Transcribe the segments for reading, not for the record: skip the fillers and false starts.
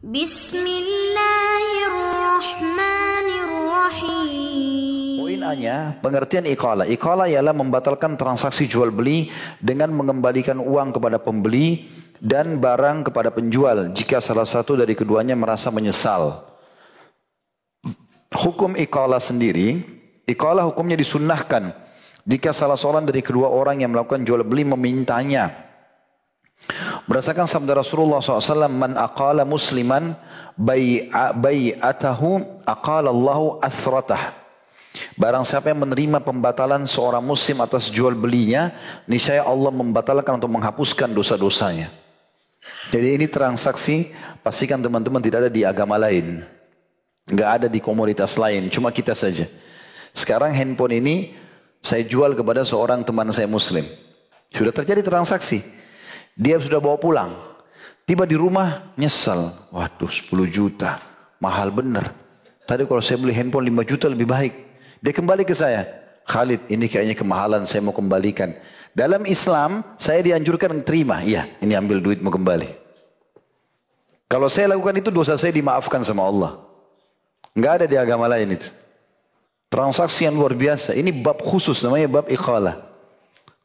Bismillahirrahmanirrahim. Poin A-nya, pengertian iqalah. Iqalah ialah membatalkan transaksi jual beli dengan mengembalikan uang kepada pembeli dan barang kepada penjual jika salah satu dari keduanya merasa menyesal. Hukum iqalah sendiri, iqalah hukumnya disunnahkan jika salah seorang dari kedua orang yang melakukan jual beli memintanya. Berdasarkan sabda Rasulullah SAW, man aqala musliman bai'atahu aqala Allahu athratah. Barang siapa yang menerima pembatalan seorang muslim atas jual belinya, niscaya Allah membatalkan atau menghapuskan dosa-dosanya. Jadi ini transaksi, pastikan teman-teman tidak ada di agama lain. Enggak ada di komoditas lain, cuma kita saja. Sekarang handphone ini saya jual kepada seorang teman saya muslim. Sudah terjadi transaksi. Dia sudah bawa pulang. Tiba di rumah nyesal. Waduh 10 juta. Mahal benar. Tadi kalau saya beli handphone 5 juta lebih baik. Dia kembali ke saya. Khalid ini kayaknya kemahalan saya mau kembalikan. Dalam Islam saya dianjurkan terima. Iya ini ambil duit mau kembali. Kalau saya lakukan itu dosa saya dimaafkan sama Allah. Enggak ada di agama lain itu. Transaksi yang luar biasa. Ini bab khusus namanya bab iqalah.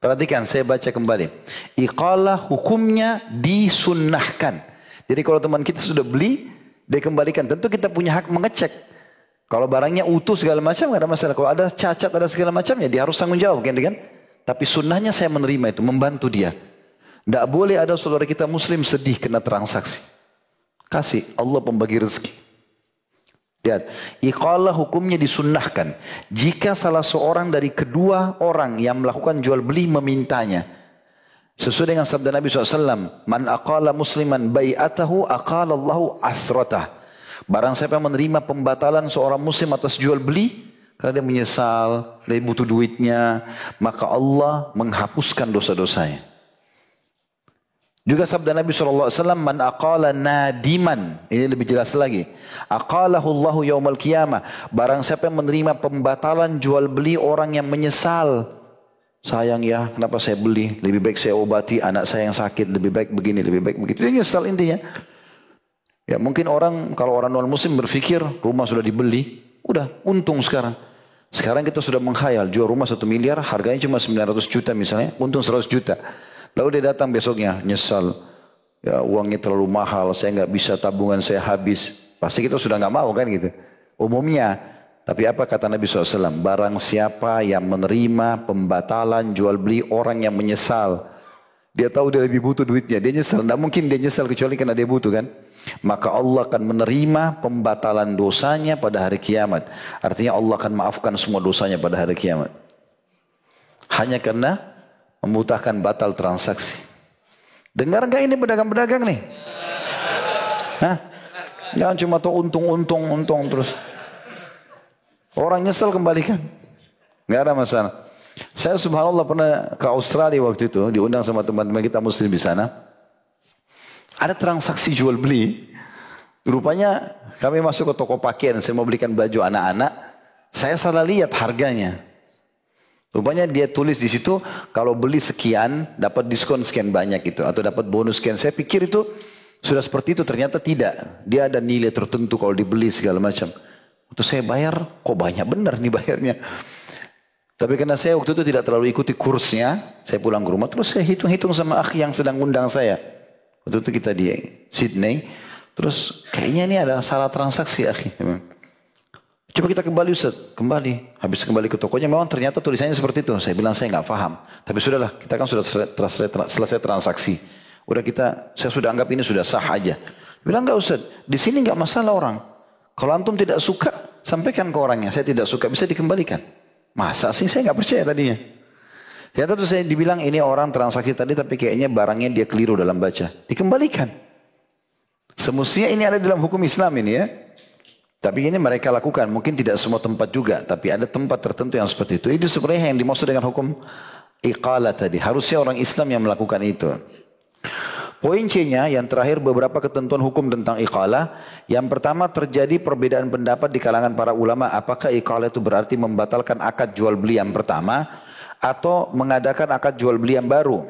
Perhatikan, saya baca kembali. Iqalah hukumnya disunnahkan. Jadi kalau teman kita sudah beli, dia kembalikan. Tentu kita punya hak mengecek. Kalau barangnya utuh segala macam, tidak ada masalah. Kalau ada cacat, ada segala macam, ya dia harus tanggung jawab. Kan? Tapi sunnahnya saya menerima itu, membantu dia. Tidak boleh ada saudara kita muslim sedih kena transaksi. Kasih, Allah pembagi rezeki. Lihat, iqalah hukumnya disunnahkan jika salah seorang dari kedua orang yang melakukan jual beli memintanya. Sesuai dengan sabda Nabi SAW, man aqala musliman bai'atahu aqala Allahu athratah. Barang siapa yang menerima pembatalan seorang muslim atas jual beli, karena dia menyesal, dia butuh duitnya, maka Allah menghapuskan dosa-dosanya. Juga sabda Nabi SAW, man aqala nadiman. Ini lebih jelas lagi. Aqalahu Allahu yaumal qiyamah. Barang siapa yang menerima pembatalan jual beli orang yang menyesal. Sayang ya, kenapa saya beli? Lebih baik saya obati anak saya yang sakit. Lebih baik begini, lebih baik begitu. Dia nyesal intinya. Ya mungkin orang, kalau orang non muslim berpikir rumah sudah dibeli. Udah, untung sekarang. Sekarang kita sudah menghayal. Jual rumah 1 miliar, harganya cuma 900 juta misalnya. Untung 100 juta. Lalu dia datang besoknya, nyesal. Ya uangnya terlalu mahal, saya nggak bisa, tabungan saya habis. Pasti kita sudah nggak mau kan gitu. Umumnya. Tapi apa kata Nabi SAW? Barang siapa yang menerima pembatalan jual beli orang yang menyesal. Dia tahu dia lebih butuh duitnya. Dia nyesal. Tidak mungkin dia nyesal kecuali karena dia butuh kan. Maka Allah akan menerima pembatalan dosanya pada hari kiamat. Artinya Allah akan maafkan semua dosanya pada hari kiamat. Hanya karena memutahkan batal transaksi. Dengar enggak ini pedagang-pedagang nih? Hah? Jangan cuma tahu untung terus. Orang nyesel kembalikan. Enggak ada masalah. Saya subhanallah pernah ke Australia waktu itu, diundang sama teman-teman kita muslim di sana. Ada transaksi jual beli. Rupanya kami masuk ke toko pakaian, saya mau belikan baju anak-anak. Saya salah lihat harganya. Rupanya dia tulis di situ kalau beli sekian dapat diskon sekian banyak itu atau dapat bonus sekian. Saya pikir itu sudah seperti itu, ternyata tidak. Dia ada nilai tertentu kalau dibeli segala macam. Waktu saya bayar, kok banyak benar nih bayarnya. Tapi karena saya waktu itu tidak terlalu ikuti kursnya, saya pulang ke rumah terus saya hitung-hitung sama akhi yang sedang undang saya. Waktu itu kita di Sydney, terus kayaknya ini ada salah transaksi akhi. Coba kita kembali Ustaz, kembali. Habis kembali ke tokonya memang ternyata tulisannya seperti itu. Saya bilang saya nggak paham. Tapi sudahlah, kita kan sudah selesai transaksi. Saya sudah anggap ini sudah sah aja. Bilang nggak Ustaz, di sini nggak masalah orang. Kalau antum tidak suka, sampaikan ke orangnya. Saya tidak suka, bisa dikembalikan. Masa sih saya nggak percaya tadinya. Ternyata tuh saya dibilang ini orang transaksi tadi, tapi kayaknya barangnya dia keliru dalam baca. Dikembalikan. Semestinya ini ada dalam hukum Islam ini ya. Tapi ini mereka lakukan, mungkin tidak semua tempat juga, tapi ada tempat tertentu yang seperti itu. Itu sebenarnya yang dimaksud dengan hukum iqalah tadi. Harusnya orang Islam yang melakukan itu. Poin C-nya yang terakhir beberapa ketentuan hukum tentang iqalah. Yang pertama terjadi perbedaan pendapat di kalangan para ulama. Apakah iqalah itu berarti membatalkan akad jual beli yang pertama atau mengadakan akad jual beli yang baru.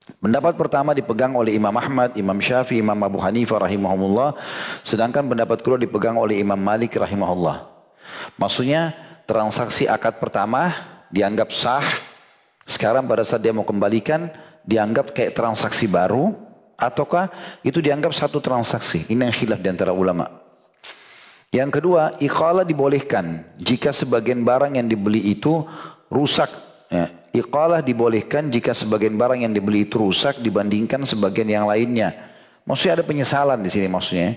Pendapat pertama dipegang oleh Imam Ahmad, Imam Syafi'i, Imam Abu Hanifah rahimahumullah. Sedangkan pendapat kedua dipegang oleh Imam Malik rahimahullah. Maksudnya transaksi akad pertama dianggap sah. Sekarang pada saat dia mau kembalikan dianggap kayak transaksi baru. Ataukah itu dianggap satu transaksi. Ini yang khilaf di antara ulama. Yang kedua, iqalah dibolehkan jika sebagian barang yang dibeli itu rusak. Ya. Iqalah dibolehkan jika sebagian barang yang dibeli itu rusak dibandingkan sebagian yang lainnya. Maksudnya ada penyesalan di sini maksudnya.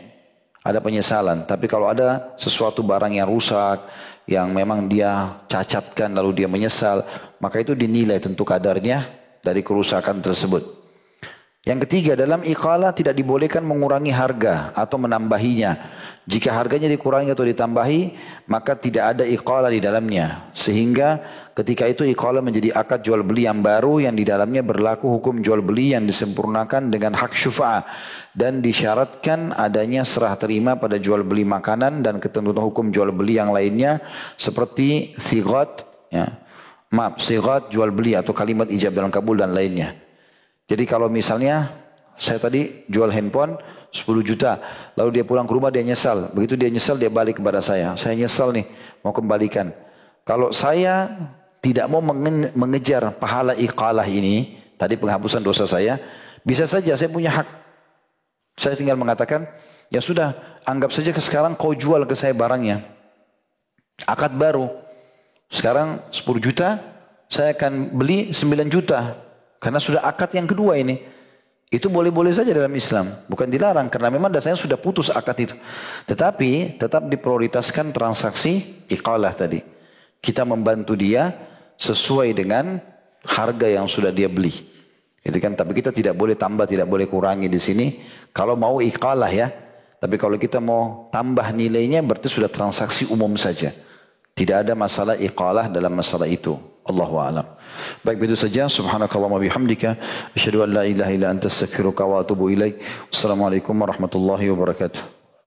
Ada penyesalan. Tapi kalau ada sesuatu barang yang rusak, yang memang dia cacatkan lalu dia menyesal, maka itu dinilai tentu kadarnya dari kerusakan tersebut. Yang ketiga, dalam iqalah tidak dibolehkan mengurangi harga atau menambahinya. Jika harganya dikurangi atau ditambahi, maka tidak ada iqalah di dalamnya. Sehingga ketika itu iqalah menjadi akad jual beli yang baru yang di dalamnya berlaku hukum jual beli yang disempurnakan dengan hak syufa'ah. Dan disyaratkan adanya serah terima pada jual beli makanan dan ketentuan hukum jual beli yang lainnya. Seperti sighat, sighat jual beli atau kalimat ijab dalam kabul dan lainnya. Jadi kalau misalnya saya tadi jual handphone 10 juta. Lalu dia pulang ke rumah dia nyesal. Begitu dia nyesal dia balik kepada saya. Saya nyesal nih mau kembalikan. Kalau saya tidak mau mengejar pahala iqalah ini. Tadi penghapusan dosa saya. Bisa saja saya punya hak. Saya tinggal mengatakan ya sudah anggap saja sekarang kau jual ke saya barangnya. Akad baru. Sekarang 10 juta saya akan beli 9 juta. Karena sudah akad yang kedua ini. Itu boleh-boleh saja dalam Islam. Bukan dilarang. Karena memang dasarnya sudah putus akad itu. Tetapi tetap diprioritaskan transaksi iqalah tadi. Kita membantu dia sesuai dengan harga yang sudah dia beli. Itu kan. Tapi kita tidak boleh tambah, tidak boleh kurangi di sini. Kalau mau iqalah ya. Tapi kalau kita mau tambah nilainya berarti sudah transaksi umum saja. Tidak ada masalah iqalah dalam masalah itu. Allahu a'lam. Baik itu saja. Subhanakallahumma bihamdika asyhadu an la ilaha illa anta astaghfiruka wa atubu ilaik. Wassalamualaikum warahmatullahi wabarakatuh.